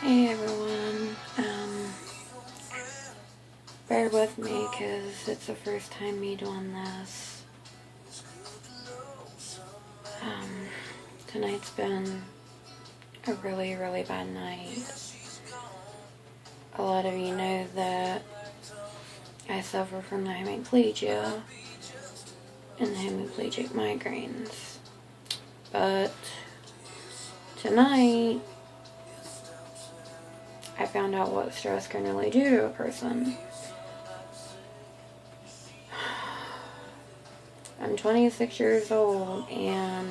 Hey everyone, bear with me because it's the first time me doing this. Tonight's been a really, really bad night. A lot of you know that I suffer from the hemiplegia and the hemiplegic migraines. But tonight, I found out what stress can really do to a person. I'm 26 years old and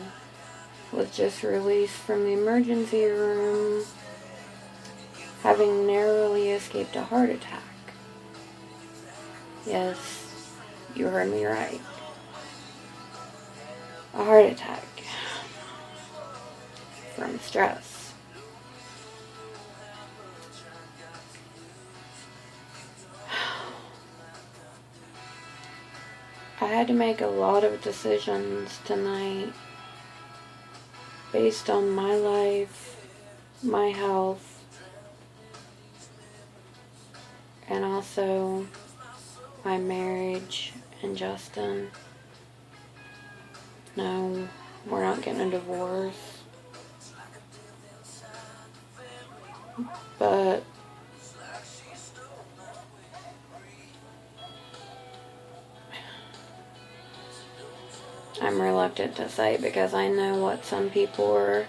was just released from the emergency room, having narrowly escaped a heart attack. Yes, you heard me right. A heart attack from stress. I had to make a lot of decisions tonight based on my life, my health, and also my marriage and Justin. No, we're not getting a divorce. But I'm reluctant to say because I know what some people are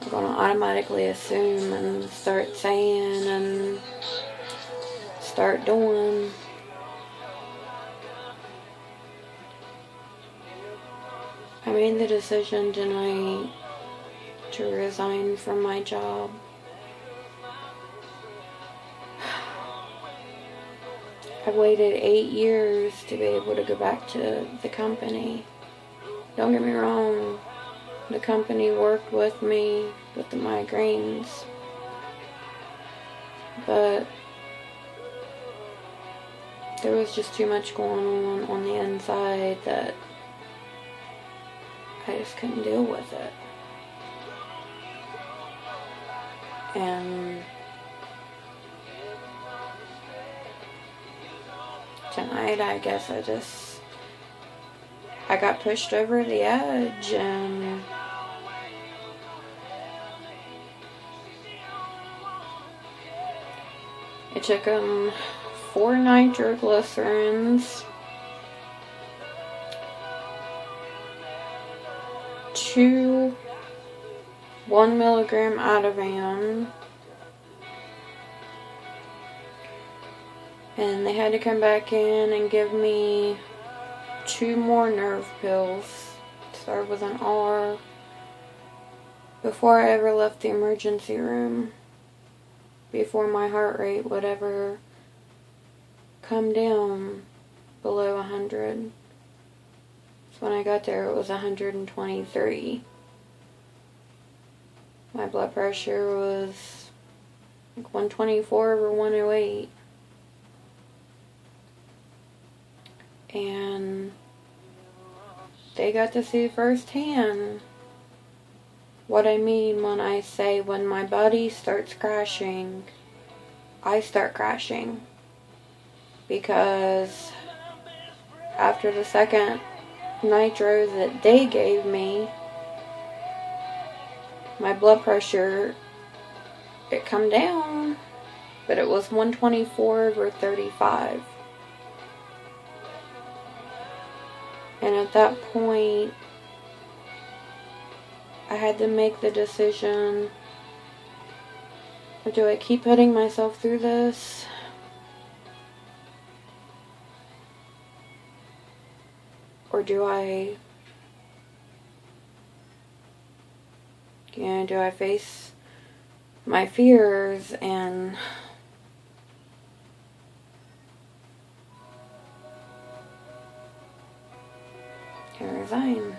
going to automatically assume and start saying and start doing. I made the decision tonight to resign from my job. I waited 8 years to be able to go back to the company. Don't get me wrong, the company worked with me with the migraines, but there was just too much going on the inside that I just couldn't deal with it. And tonight, I guess I got pushed over the edge, and it took 4 nitroglycerins, 2 1 milligram Ativan, and they had to come back in and give me 2 more nerve pills, started with an R, before I ever left the emergency room, before my heart rate would ever come down below 100. So when I got there, it was 123. My blood pressure was like 124 over 108. And they got to see firsthand what I mean when I say when my body starts crashing, I start crashing. Because after the second nitro that they gave me, my blood pressure, it come down, but it was 124 over 35. And at that point, I had to make the decision, do I keep putting myself through this? Or do I face my fears and resign?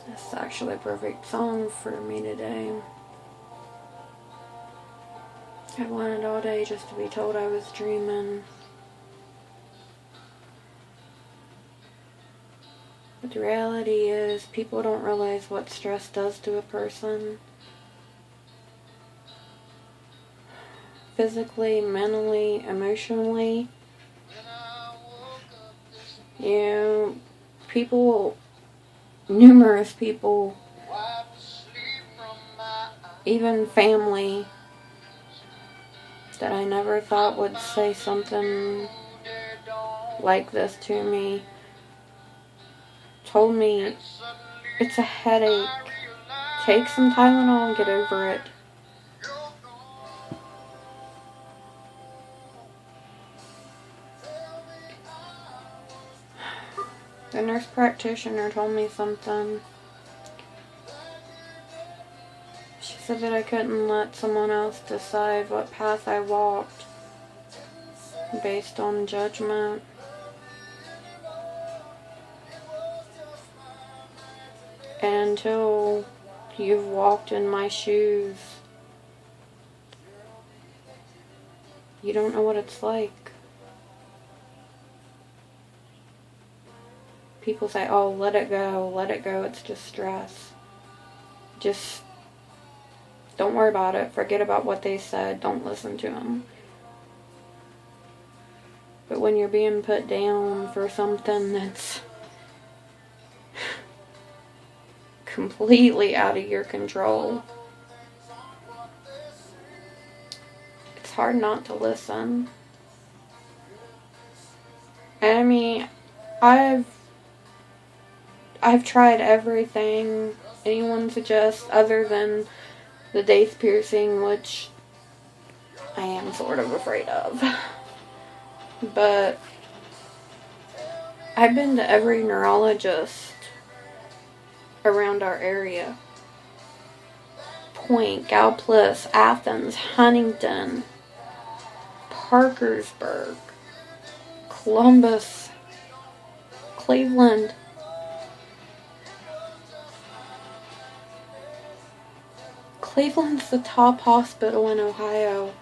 This is actually a perfect song for me today. I wanted all day just to be told I was dreaming. But the reality is, people don't realize what stress does to a person. Physically, mentally, emotionally. You know, people, numerous people, even family that I never thought would say something like this to me, told me, it's a headache. Take some Tylenol and get over it. The nurse practitioner told me something. She said that I couldn't let someone else decide what path I walked based on judgment. And until you've walked in my shoes, you don't know what it's like. People say, oh, let it go, it's just stress. Just don't worry about it, forget about what they said, don't listen to them. But when you're being put down for something that's completely out of your control, it's hard not to listen. And I mean, I've tried everything anyone suggests other than the daith piercing, which I am sort of afraid of. But I've been to every neurologist around our area. Point, Galplis, Athens, Huntington, Parkersburg, Columbus, Cleveland. Cleveland's the top hospital in Ohio.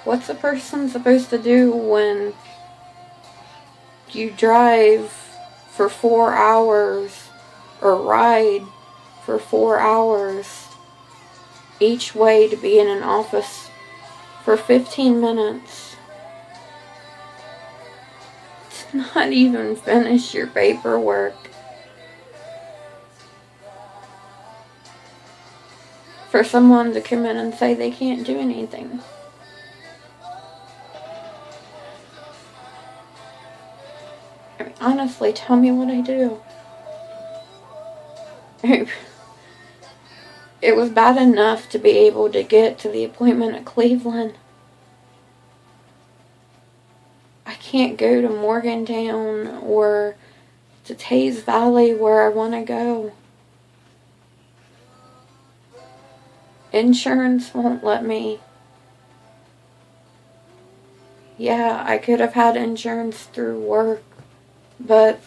What's a person supposed to do when you drive for 4 hours or ride for 4 hours each way to be in an office for 15 minutes? To not even finish your paperwork. For someone to come in and say they can't do anything. I mean, honestly, tell me what I do. It was bad enough to be able to get to the appointment at Cleveland. I can't go to Morgantown or to Teays Valley where I want to go. Insurance won't let me. Yeah, I could have had insurance through work, but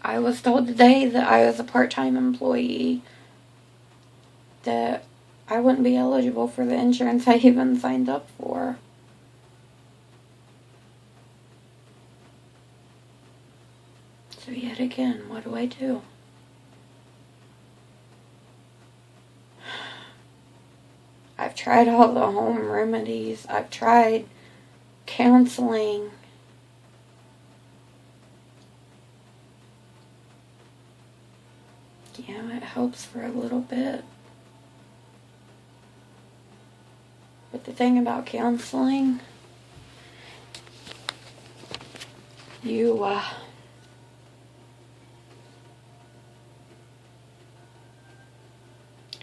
I was told today that I was a part-time employee, that I wouldn't be eligible for the insurance I even signed up for. So yet again, what do I do? I've tried all the home remedies. I've tried counseling. Yeah, it helps for a little bit. But the thing about counseling, you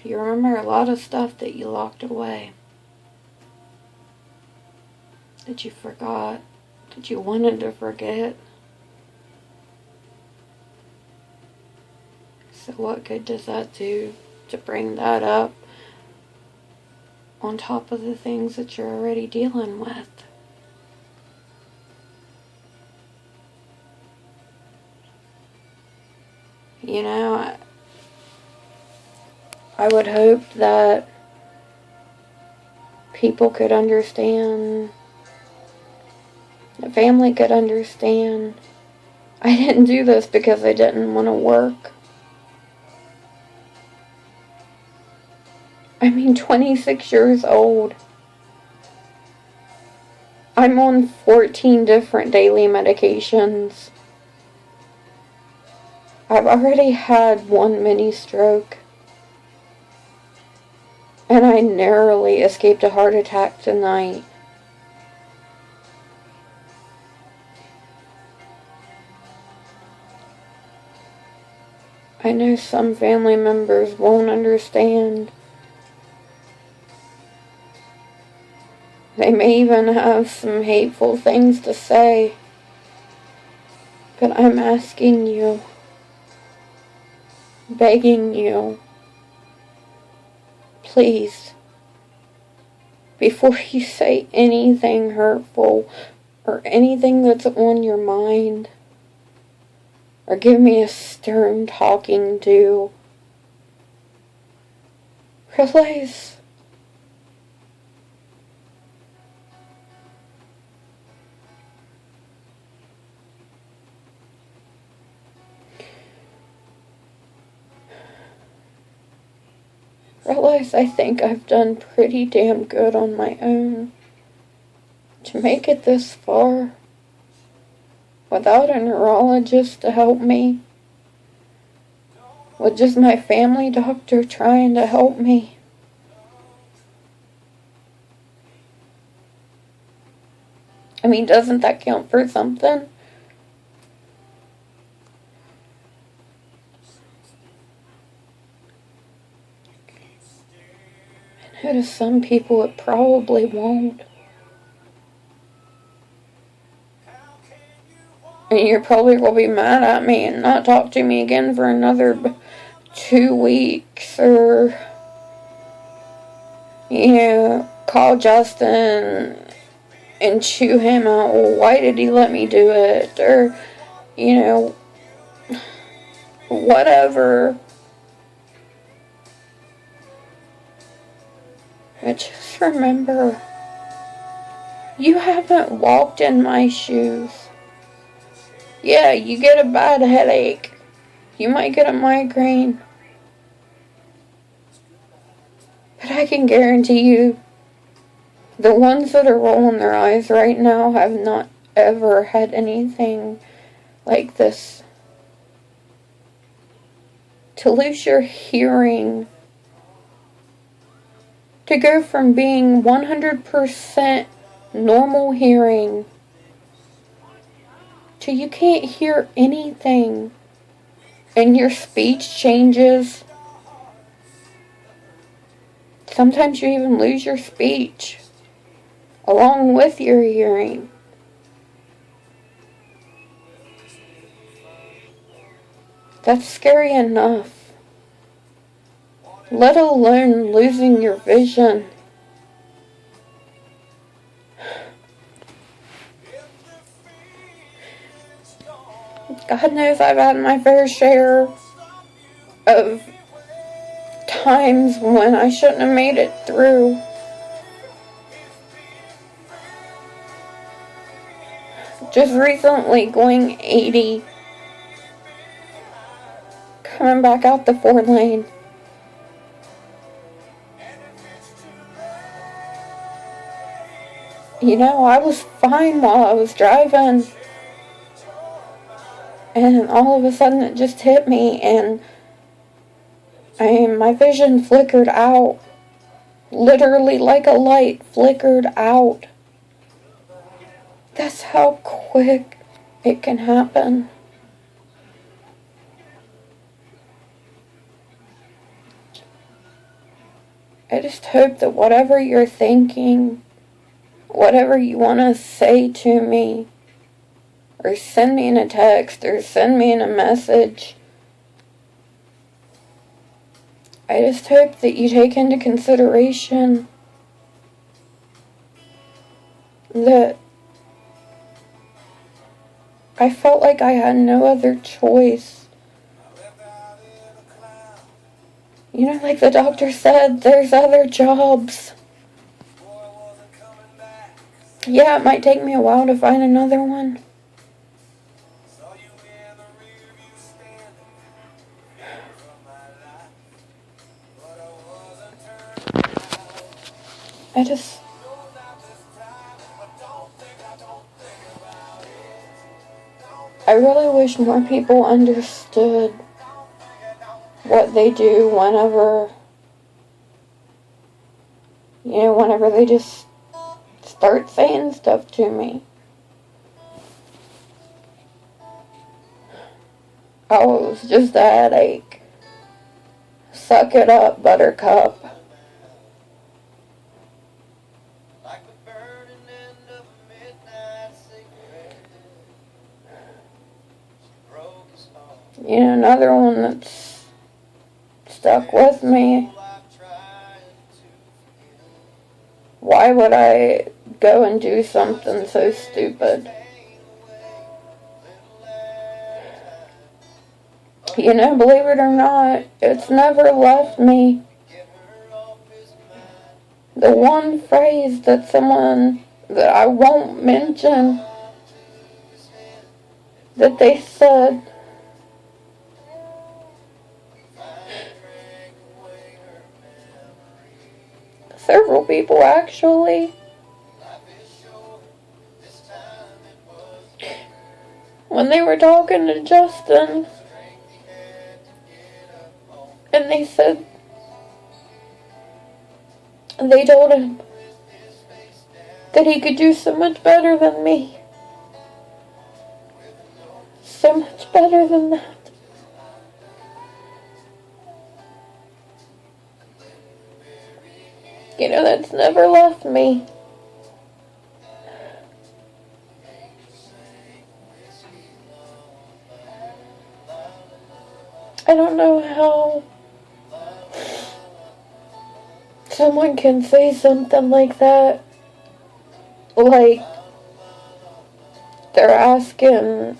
remember a lot of stuff that you locked away, that you forgot, that you wanted to forget. So what good does that do to bring that up on top of the things that you're already dealing with? You know, I would hope that people could understand The family could understand. I didn't do this because I didn't want to work. I mean, 26 years old. I'm on 14 different daily medications. I've already had one mini stroke. And I narrowly escaped a heart attack tonight. I know some family members won't understand. They may even have some hateful things to say. But I'm asking you, begging you, please, before you say anything hurtful or anything that's on your mind, or give me a stern talking to, realize I think I've done pretty damn good on my own to make it this far without a neurologist to help me, with just my family doctor trying to help me. I mean, doesn't that count for something? I know to some people it probably won't. And you're probably going to be mad at me and not talk to me again for another 2 weeks. Or, call Justin and chew him out. Well, why did he let me do it? Or, whatever. But just remember, you haven't walked in my shoes. Yeah, you get a bad headache. You might get a migraine. But I can guarantee you, the ones that are rolling their eyes right now have not ever had anything like this. To lose your hearing, to go from being 100% normal hearing to you can't hear anything and your speech changes. Sometimes you even lose your speech along with your hearing. That's scary enough, let alone losing your vision. God knows I've had my fair share of times when I shouldn't have made it through. Just recently going 80, coming back out the 4-lane. I was fine while I was driving. And all of a sudden it just hit me and my vision flickered out. Literally like a light flickered out. That's how quick it can happen. I just hope that whatever you're thinking, whatever you want to say to me, or send me in a text, or send me in a message, I just hope that you take into consideration that I felt like I had no other choice. Like the doctor said, there's other jobs. Yeah, it might take me a while to find another one. I really wish more people understood what they do whenever they just start saying stuff to me. Oh, it was just a headache. Suck it up, Buttercup. Another one that's stuck with me. Why would I go and do something so stupid? Believe it or not, it's never left me. The one phrase that someone that I won't mention that they said, several people actually, when they were talking to Justin, and they said, they told him that he could do so much better than me. So much better than that. That's never left me. I don't know how someone can say something like that. Like, they're asking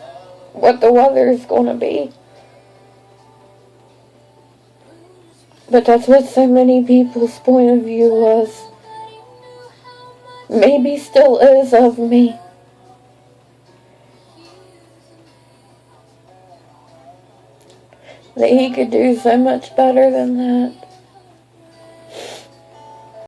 what the weather is going to be. But that's what so many people's point of view was. Maybe still is of me. That he could do so much better than that.